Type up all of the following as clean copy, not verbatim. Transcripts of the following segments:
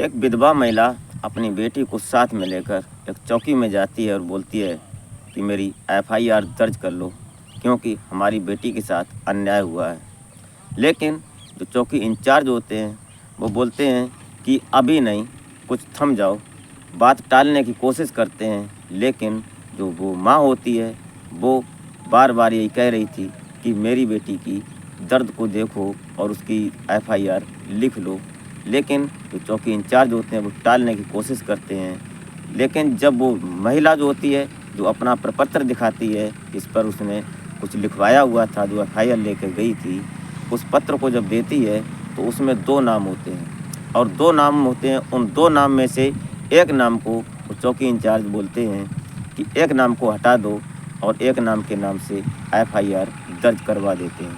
एक विधवा महिला अपनी बेटी को साथ में लेकर एक चौकी में जाती है और बोलती है कि मेरी एफआईआर दर्ज कर लो, क्योंकि हमारी बेटी के साथ अन्याय हुआ है। लेकिन जो चौकी इंचार्ज होते हैं वो बोलते हैं कि अभी नहीं, कुछ थम जाओ। बात टालने की कोशिश करते हैं, लेकिन जो वो माँ होती है वो बार बार यही कह रही थी कि मेरी बेटी की दर्द को देखो और उसकी एफआईआर लिख लो। लेकिन जो चौकी इंचार्ज होते हैं वो टालने की कोशिश करते हैं। लेकिन जब वो महिला जो होती है, जो अपना प्रपत्र दिखाती है, इस पर उसने कुछ लिखवाया हुआ था, जो एफआईआर लेकर गई थी, उस पत्र को जब देती है तो उसमें 2 नाम होते हैं और 2 नाम होते हैं। उन 2 नाम में से एक नाम को वो चौकी इंचार्ज बोलते हैं कि एक नाम को हटा दो और एक नाम के नाम से एफआईआर दर्ज करवा देते हैं।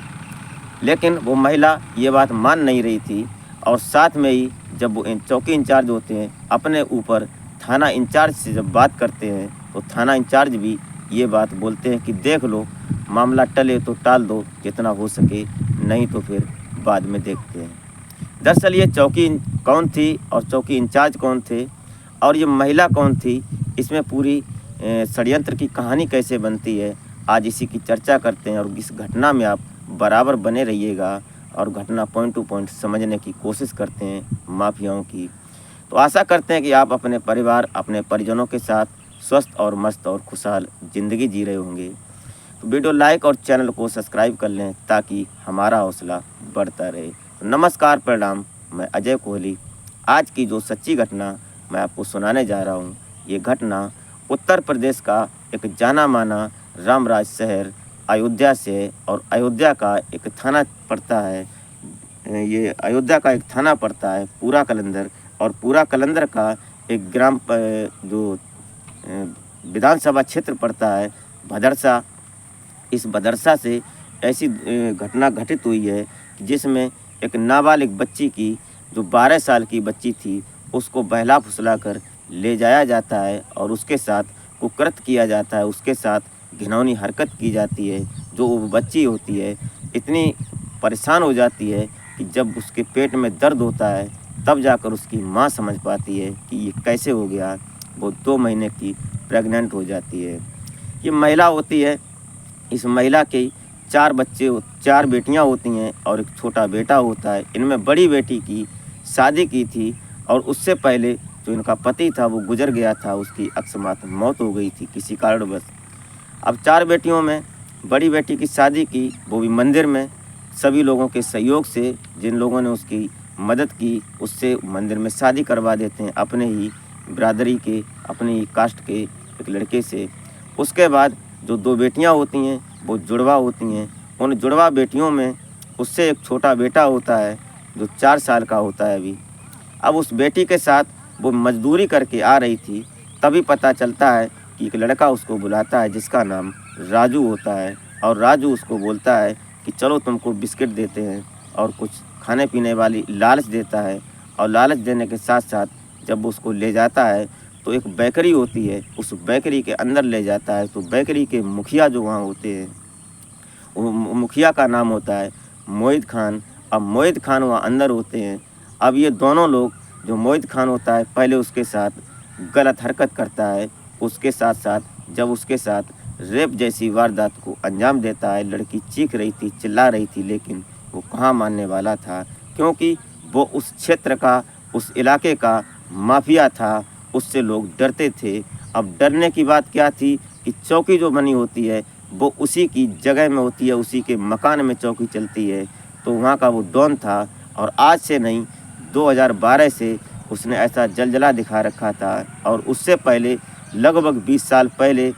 लेकिन वो महिला ये बात मान नहीं रही थी और साथ में ही जब वो चौकी इंचार्ज होते हैं अपने ऊपर थाना इंचार्ज से जब बात करते हैं तो थाना इंचार्ज भी ये बात बोलते हैं कि देख लो, मामला टले तो टाल दो जितना हो सके, नहीं तो फिर बाद में देखते हैं। दरअसल ये चौकी कौन थी और चौकी इंचार्ज कौन थे और ये महिला कौन थी, इसमें पूरी षड्यंत्र की कहानी कैसे बनती है, आज इसी की चर्चा करते हैं। और इस घटना में आप बराबर बने रहिएगा और घटना पॉइंट टू पॉइंट समझने की कोशिश करते हैं माफियाओं की। तो आशा करते हैं कि आप अपने परिवार, अपने परिजनों के साथ स्वस्थ और मस्त और खुशहाल ज़िंदगी जी रहे होंगे। तो वीडियो लाइक और चैनल को सब्सक्राइब कर लें ताकि हमारा हौसला बढ़ता रहे। तो नमस्कार, प्रणाम, मैं अजय कोहली। आज की जो सच्ची घटना मैं आपको सुनाने जा रहा हूँ, ये घटना उत्तर प्रदेश का एक जाना माना रामराज शहर अयोध्या से, और अयोध्या का एक थाना पड़ता है, ये अयोध्या का एक थाना पड़ता है पूरा कलंदर, और पूरा कलंदर का एक ग्राम जो विधानसभा क्षेत्र पड़ता है भदरसा। इस भदरसा से ऐसी घटना घटित हुई है जिसमें एक नाबालिग बच्ची की, जो 12 साल की बच्ची थी, उसको बहला फुसला कर ले जाया जाता है और उसके साथ कुकृत्य किया जाता है, उसके साथ घिनौनी हरकत की जाती है। जो वो बच्ची होती है इतनी परेशान हो जाती है कि जब उसके पेट में दर्द होता है तब जाकर उसकी माँ समझ पाती है कि ये कैसे हो गया। वो 2 महीने की प्रेग्नेंट हो जाती है। ये महिला होती है, इस महिला के 4 बेटियां होती हैं और एक छोटा बेटा होता है। इनमें बड़ी बेटी की शादी की थी और उससे पहले जो इनका पति था वो गुजर गया था, उसकी अकस्मात मौत हो गई थी किसी कारणवश। अब 4 बेटियों में बड़ी बेटी की शादी की, वो भी मंदिर में, सभी लोगों के सहयोग से, जिन लोगों ने उसकी मदद की उससे मंदिर में शादी करवा देते हैं, अपने ही बिरादरी के, अपने ही कास्ट के एक लड़के से। उसके बाद जो 2 बेटियां होती हैं वो जुड़वा होती हैं। उन जुड़वा बेटियों में उससे एक छोटा बेटा होता है जो 4 साल का होता है अभी। अब उस बेटी के साथ वो मजदूरी करके आ रही थी, तभी पता चलता है कि एक लड़का उसको बुलाता है जिसका नाम राजू होता है, और राजू उसको बोलता है कि चलो तुमको बिस्किट देते हैं और कुछ खाने पीने वाली लालच देता है। और लालच देने के साथ साथ जब वो उसको ले जाता है तो एक बेकरी होती है, उस बेकरी के अंदर ले जाता है। तो बेकरी के मुखिया जो वहाँ होते हैं, वो मुखिया का नाम होता है मोहित खान। अब मोहित खान वहाँ अंदर होते हैं। अब ये दोनों लोग, जो मोहित खान होता है पहले उसके साथ गलत हरकत करता है, उसके साथ साथ जब उसके साथ रेप जैसी वारदात को अंजाम देता है। लड़की चीख रही थी, चिल्ला रही थी, लेकिन वो कहाँ मानने वाला था, क्योंकि वो उस क्षेत्र का, उस इलाके का माफिया था, उससे लोग डरते थे। अब डरने की बात क्या थी कि चौकी जो बनी होती है वो उसी की जगह में होती है, उसी के मकान में चौकी चलती है। तो वहाँ का वो डॉन था और आज से नहीं, 2012 से उसने ऐसा जलजला दिखा रखा था। और उससे पहले लगभग 20 साल पहले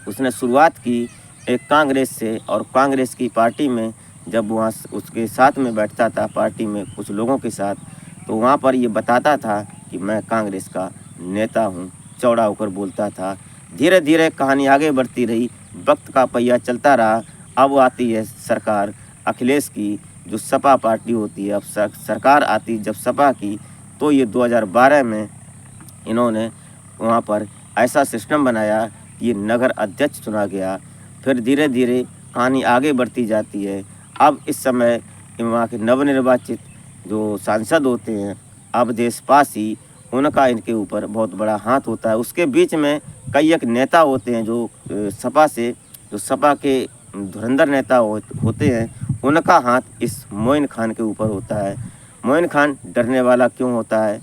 उसने शुरुआत की एक कांग्रेस से, और कांग्रेस की पार्टी में जब वहाँ उसके साथ में बैठता था, पार्टी में कुछ लोगों के साथ, तो वहाँ पर ये बताता था कि मैं कांग्रेस का नेता हूँ, चौड़ा होकर बोलता था। धीरे धीरे कहानी आगे बढ़ती रही, वक्त का पहिया चलता रहा। अब आती है सरकार अखिलेश की, जो सपा पार्टी होती है। अब सरकार आती जब सपा की, तो ये 2012 में इन्होंने वहाँ पर ऐसा सिस्टम बनाया कि ये नगर अध्यक्ष चुना गया। फिर धीरे धीरे कहानी आगे बढ़ती जाती है। अब इस समय वहाँ के नवनिर्वाचित जो सांसद होते हैं अब देशपासी, उनका इनके ऊपर बहुत बड़ा हाथ होता है। उसके बीच में कई एक नेता होते हैं जो सपा के धुरंधर नेता होते हैं, उनका हाथ इस मोइन खान के ऊपर होता है। मोइन खान डरने वाला क्यों होता है?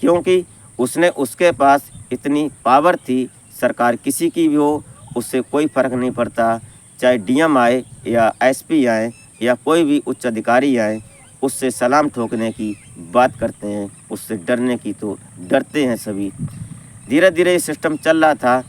क्योंकि उसके पास इतनी पावर थी, सरकार किसी की भी हो, उससे कोई फ़र्क नहीं पड़ता, चाहे डीएम आए या एसपी आए या कोई भी उच्च अधिकारी आए, उससे सलाम ठोकने की बात करते हैं, उससे डरने की तो डरते हैं सभी। धीरे धीरे ये सिस्टम चल रहा था।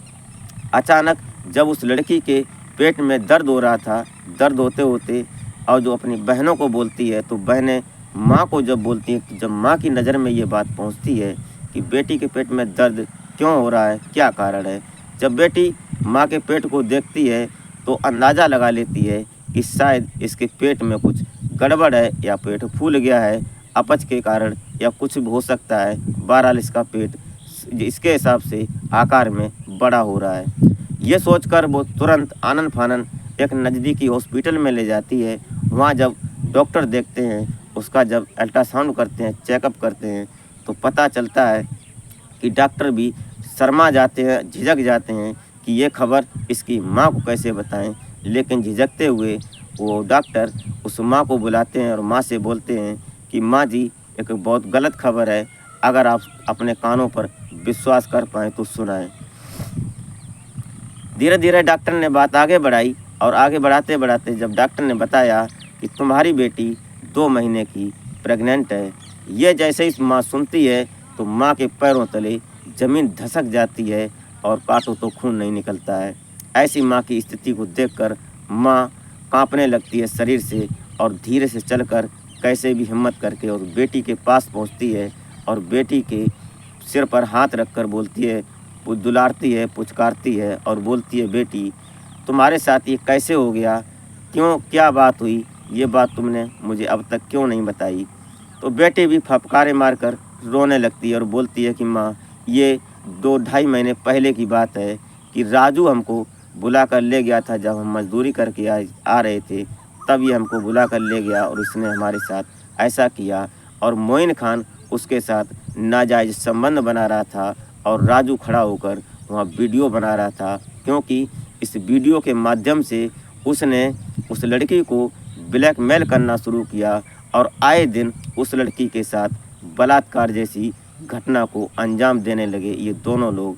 अचानक जब उस लड़की के पेट में दर्द हो रहा था, दर्द होते होते और जो अपनी बहनों को बोलती है, तो बहनें माँ को जब बोलती हैं, तो जब माँ की नज़र में ये बात पहुँचती है कि बेटी के पेट में दर्द क्यों हो रहा है, क्या कारण है, जब बेटी माँ के पेट को देखती है तो अंदाज़ा लगा लेती है कि शायद इसके पेट में कुछ गड़बड़ है या पेट फूल गया है अपच के कारण, या कुछ भी हो सकता है। बहरहाल इसका पेट इसके हिसाब से आकार में बड़ा हो रहा है। ये सोचकर वो तुरंत आनन फानन एक नज़दीकी हॉस्पिटल में ले जाती है। वहाँ जब डॉक्टर देखते हैं, उसका जब अल्ट्रासाउंड करते हैं, चेकअप करते हैं, तो पता चलता है कि डॉक्टर भी शर्मा जाते हैं, झिझक जाते हैं कि ये खबर इसकी माँ को कैसे बताएं। लेकिन झिझकते हुए वो डॉक्टर उस माँ को बुलाते हैं और माँ से बोलते हैं कि माँ जी, एक बहुत गलत खबर है, अगर आप अपने कानों पर विश्वास कर पाएँ तो सुनाएं। धीरे धीरे डॉक्टर ने बात आगे बढ़ाई और आगे बढ़ाते बढ़ाते जब डॉक्टर ने बताया कि तुम्हारी बेटी 2 महीने की प्रेग्नेंट है, ये जैसे ही माँ सुनती है तो माँ के पैरों तले ज़मीन धसक जाती है और काटो तो खून नहीं निकलता है। ऐसी माँ की स्थिति को देखकर माँ कांपने लगती है शरीर से और धीरे से चलकर कैसे भी हिम्मत करके और बेटी के पास पहुँचती है और बेटी के सिर पर हाथ रखकर बोलती है, दुलारती है, पुचकारती है और बोलती है, बेटी तुम्हारे साथ ये कैसे हो गया, क्यों, क्या बात हुई, ये बात तुमने मुझे अब तक क्यों नहीं बताई। तो बेटी भी फपकारे मारकर रोने लगती है और बोलती है कि माँ, ये 2-2.5 महीने पहले की बात है कि राजू हमको बुला कर ले गया था। जब हम मजदूरी करके आ रहे थे, तब ये हमको बुला कर ले गया और इसने हमारे साथ ऐसा किया। और मोइन खान उसके साथ नाजायज़ संबंध बना रहा था और राजू खड़ा होकर वहाँ वीडियो बना रहा था, क्योंकि इस वीडियो के माध्यम से उसने उस लड़की को ब्लैकमेल करना शुरू किया और आए दिन उस लड़की के साथ बलात्कार जैसी घटना को अंजाम देने लगे ये दोनों लोग।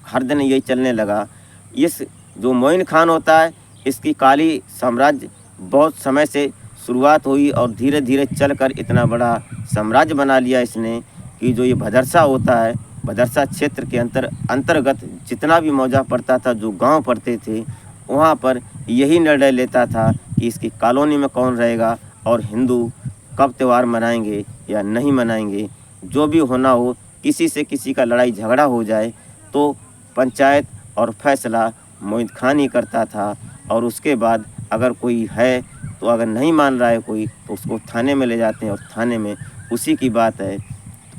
हर दिन यही चलने लगा। इस जो मोइन खान होता है, इसकी काली साम्राज्य बहुत समय से शुरुआत हुई और धीरे धीरे चलकर इतना बड़ा साम्राज्य बना लिया इसने कि जो ये भदरसा होता है, भदरसा क्षेत्र के अंतर्गत जितना भी मौजा पड़ता था, जो गांव पड़ते थे, वहाँ पर यही निर्णय लेता था कि इसकी कॉलोनी में कौन रहेगा और हिंदू कब त्यौहार मनाएंगे या नहीं मनाएंगे। जो भी होना हो, किसी से किसी का लड़ाई झगड़ा हो जाए तो पंचायत और फैसला मोइन खान ही करता था। और उसके बाद अगर कोई है तो अगर नहीं मान रहा है कोई, तो उसको थाने में ले जाते हैं और थाने में उसी की बात है,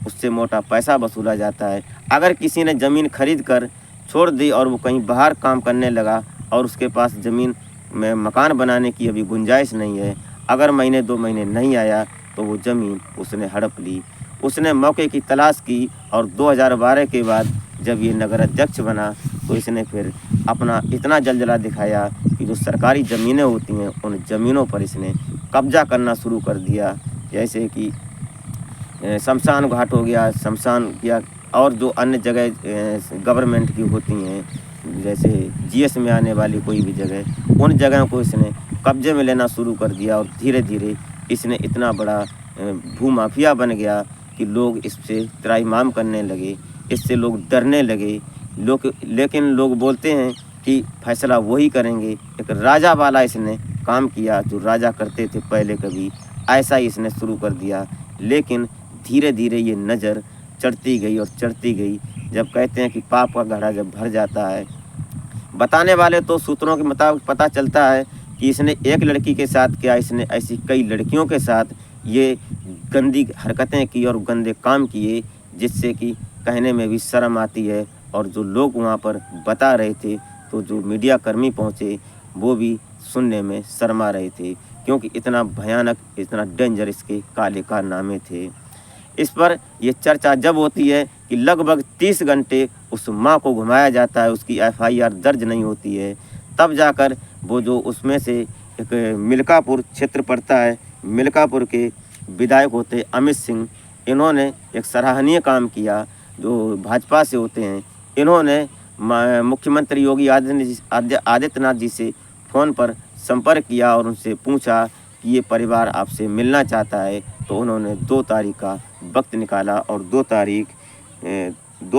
उससे मोटा पैसा वसूला जाता है। अगर किसी ने ज़मीन खरीद कर छोड़ दी और वो कहीं बाहर काम करने लगा और उसके पास ज़मीन में मकान बनाने की अभी गुंजाइश नहीं है, अगर महीने 2 महीने नहीं आया तो वो ज़मीन उसने हड़प ली। उसने मौके की तलाश की और 2012 के बाद जब ये नगर अध्यक्ष बना तो इसने फिर अपना इतना जलजला दिखाया कि जो सरकारी ज़मीनें होती हैं, उन ज़मीनों पर इसने कब्जा करना शुरू कर दिया। जैसे कि शमशान घाट हो गया, शमशान या और जो अन्य जगह गवर्नमेंट की होती हैं, जैसे जीएस में आने वाली कोई भी जगह, उन जगहों को इसने कब्जे में लेना शुरू कर दिया। और धीरे धीरे इसने इतना बड़ा भूमाफिया बन गया कि लोग इससे त्राहिमाम करने लगे, इससे लोग डरने लगे। लेकिन लोग बोलते हैं कि फैसला वही करेंगे। एक राजा वाला इसने काम किया, जो राजा करते थे पहले कभी, ऐसा ही इसने शुरू कर दिया। लेकिन धीरे धीरे ये नज़र चढ़ती गई और चढ़ती गई। जब कहते हैं कि पाप का घड़ा जब भर जाता है, बताने वाले तो सूत्रों के मुताबिक पता चलता है कि इसने एक लड़की के साथ किया, इसने ऐसी कई लड़कियों के साथ ये गंदी हरकतें की और गंदे काम किए, जिससे कि कहने में भी शर्म आती है। और जो लोग वहाँ पर बता रहे थे, तो जो मीडिया कर्मी पहुँचे, वो भी सुनने में शर्मा रहे थे, क्योंकि इतना भयानक, इतना डेंजर इसके काले कारनामे थे। इस पर ये चर्चा जब होती है कि लगभग 30 घंटे उस माँ को घुमाया जाता है, उसकी एफआईआर दर्ज नहीं होती है, तब जाकर वो जो उसमें से एक मिल्कापुर क्षेत्र पड़ता है, मिल्कापुर के विधायक होते अमित सिंह, इन्होंने एक सराहनीय काम किया। जो भाजपा से होते हैं, इन्होंने मुख्यमंत्री योगी आदित्यनाथ जी से फ़ोन पर संपर्क किया और उनसे पूछा कि ये परिवार आपसे मिलना चाहता है। तो उन्होंने 2 तारीख का वक्त निकाला और 2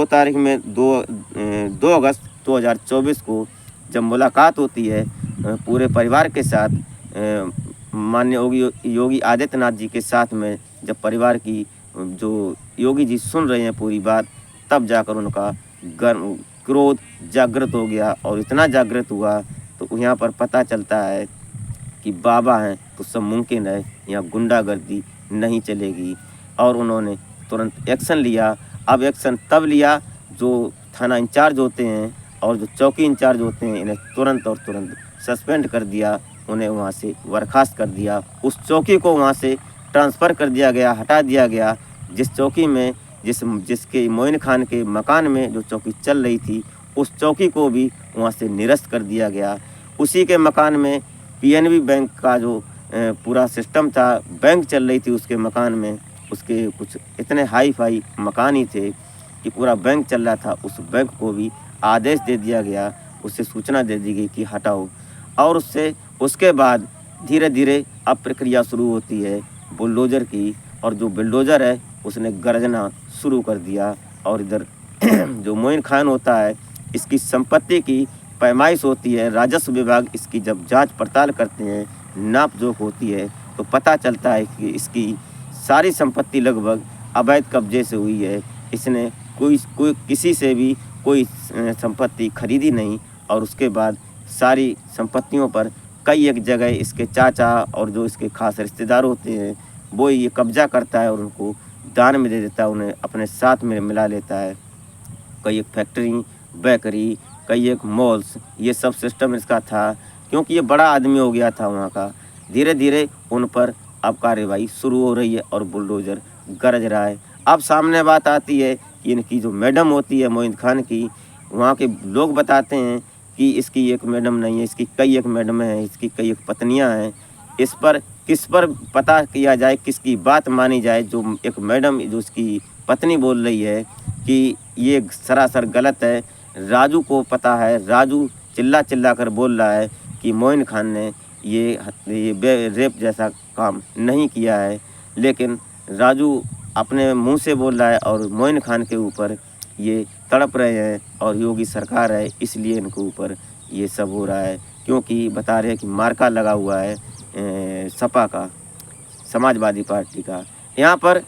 तारीख में 2 अगस्त 2024 को जब मुलाकात होती है पूरे परिवार के साथ, माननीय योगी आदित्यनाथ जी के साथ में, जब परिवार की जो योगी जी सुन रहे हैं पूरी बात, तब जाकर उनका क्रोध जागृत हो गया। और इतना जागृत हुआ तो यहाँ पर पता चलता है कि बाबा हैं तो सब मुमकिन है, यहाँ गुंडागर्दी नहीं चलेगी। और उन्होंने तुरंत एक्शन लिया। अब एक्शन तब लिया जो थाना इंचार्ज होते हैं और जो चौकी इंचार्ज होते हैं, इन्हें तुरंत सस्पेंड कर दिया, उन्हें वहाँ से बर्खास्त कर दिया। उस चौकी को वहाँ से ट्रांसफ़र कर दिया गया, हटा दिया गया। जिस चौकी में जिसके मोइन खान के मकान में जो चौकी चल रही थी, उस चौकी को भी वहाँ से निरस्त कर दिया गया। उसी के मकान में पीएनबी बैंक का जो पूरा सिस्टम था, बैंक चल रही थी उसके मकान में, उसके कुछ इतने हाई फाई मकान ही थे कि पूरा बैंक चल रहा था। उस बैंक को भी आदेश दे दिया गया, उससे सूचना दे दी गई कि हटाओ। और उसके बाद धीरे धीरे अब प्रक्रिया शुरू होती है बुलडोज़र की, और जो बुलडोज़र है उसने गरजना शुरू कर दिया। और इधर जो मोइन खान होता है, इसकी संपत्ति की पैमाइश होती है, राजस्व विभाग इसकी जब जांच पड़ताल करते हैं, नाप जोख होती है, तो पता चलता है कि इसकी सारी संपत्ति लगभग अवैध कब्जे से हुई है। इसने कोई किसी से भी कोई संपत्ति खरीदी नहीं। और उसके बाद सारी संपत्तियों पर कई एक जगह इसके चाचा और जो इसके खास रिश्तेदार होते हैं, वो ये कब्जा करता है और उनको दान में दे देता है, उन्हें अपने साथ में मिला लेता है। कई एक फैक्ट्री, बेकरी, कई एक मॉल्स, ये सब सिस्टम इसका था, क्योंकि ये बड़ा आदमी हो गया था वहाँ का। धीरे धीरे उन पर अब कार्रवाई शुरू हो रही है और बुलडोज़र गरज रहा है। अब सामने बात आती है कि इनकी जो मैडम होती है मोइन खान की, वहाँ के लोग बताते हैं कि इसकी एक मैडम नहीं है, इसकी कई एक मैडम हैं, इसकी कई एक पत्नियाँ हैं। इस पर किस पर पता किया जाए, किसकी बात मानी जाए। जो एक मैडम जो इसकी पत्नी बोल रही है कि ये सरासर गलत है, राजू को पता है, राजू चिल्ला कर बोल रहा है कि मोइन खान ने ये रेप जैसा काम नहीं किया है। लेकिन राजू अपने मुंह से बोल रहा है और मोइन खान के ऊपर ये तड़प रहे हैं और योगी सरकार है, इसलिए इनके ऊपर ये सब हो रहा है। क्योंकि बता रहे हैं कि मार्का लगा हुआ है सपा का, समाजवादी पार्टी का। यहाँ पर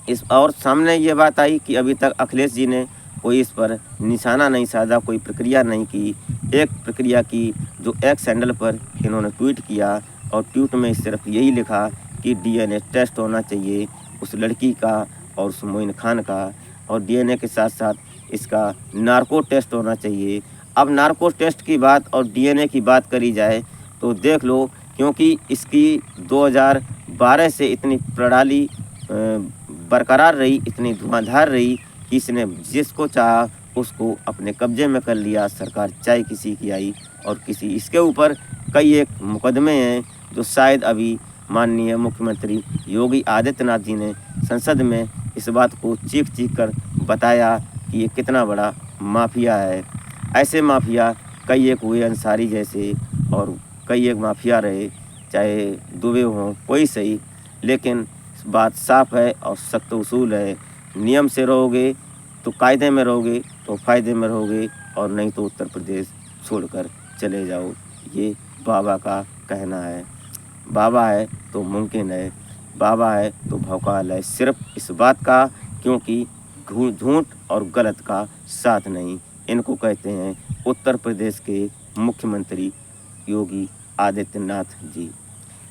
इस और सामने ये बात आई कि अभी तक अखिलेश जी ने कोई इस पर निशाना नहीं साधा, कोई प्रक्रिया नहीं की। एक प्रक्रिया की जो एक्स हैंडल पर इन्होंने ट्वीट किया, और ट्वीट में सिर्फ यही लिखा कि डीएनए टेस्ट होना चाहिए उस लड़की का और उस मोइन खान का, और डीएनए के साथ साथ इसका नार्को टेस्ट होना चाहिए। अब नार्को टेस्ट की बात और डीएनए की बात करी जाए तो देख लो, क्योंकि इसकी 2012 से इतनी प्रणाली बरकरार रही, इतनी धुआंधार रही कि इसने जिसको चाहा उसको अपने कब्जे में कर लिया। सरकार चाहे किसी की आई और किसी, इसके ऊपर कई एक मुकदमे हैं जो शायद अभी माननीय मुख्यमंत्री योगी आदित्यनाथ जी ने संसद में इस बात को चीख कर बताया कि ये कितना बड़ा माफिया है। ऐसे माफिया कई एक हुए, अंसारी जैसे, और कई एक माफिया रहे, चाहे दुबे हों कोई सही, लेकिन बात साफ है और सख्त उसूल है। नियम से रहोगे तो कायदे में रहोगे तो फ़ायदे में रहोगे, और नहीं तो उत्तर प्रदेश छोड़कर चले जाओ। ये बाबा का कहना है। बाबा है तो मुमकिन है, बाबा है तो भौकाल है, सिर्फ इस बात का क्योंकि झूठ और गलत का साथ नहीं। इनको कहते हैं उत्तर प्रदेश के मुख्यमंत्री योगी आदित्यनाथ जी।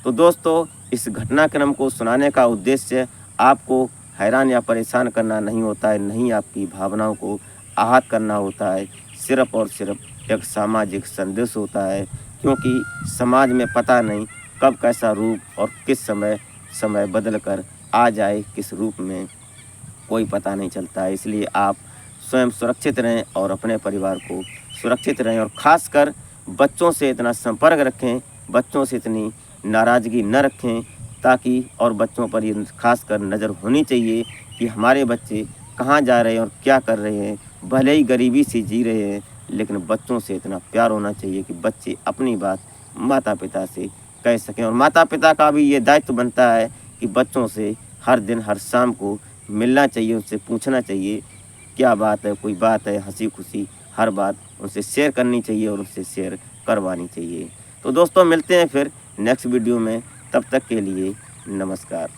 तो दोस्तों, इस घटनाक्रम को सुनाने का उद्देश्य आपको हैरान या परेशान करना नहीं होता है, नहीं आपकी भावनाओं को आहत करना होता है। सिर्फ और सिर्फ एक सामाजिक संदेश होता है, क्योंकि समाज में पता नहीं कब कैसा रूप और किस समय बदल कर आ जाए, किस रूप में कोई पता नहीं चलता है। इसलिए आप स्वयं सुरक्षित रहें और अपने परिवार को सुरक्षित रहें, और ख़ासकर बच्चों से इतना संपर्क रखें, बच्चों से इतनी नाराज़गी न रखें, ताकि और बच्चों पर ये ख़ासकर नज़र होनी चाहिए कि हमारे बच्चे कहाँ जा रहे हैं और क्या कर रहे हैं। भले ही गरीबी से जी रहे हैं, लेकिन बच्चों से इतना प्यार होना चाहिए कि बच्चे अपनी बात माता पिता से कह सकें। और माता पिता का भी ये दायित्व बनता है कि बच्चों से हर दिन हर शाम को मिलना चाहिए, उनसे पूछना चाहिए क्या बात है, कोई बात है, हंसी खुशी हर बात उनसे शेयर करनी चाहिए और उनसे शेयर करवानी चाहिए। तो दोस्तों, मिलते हैं फिर नेक्स्ट वीडियो में, तब तक के लिए नमस्कार।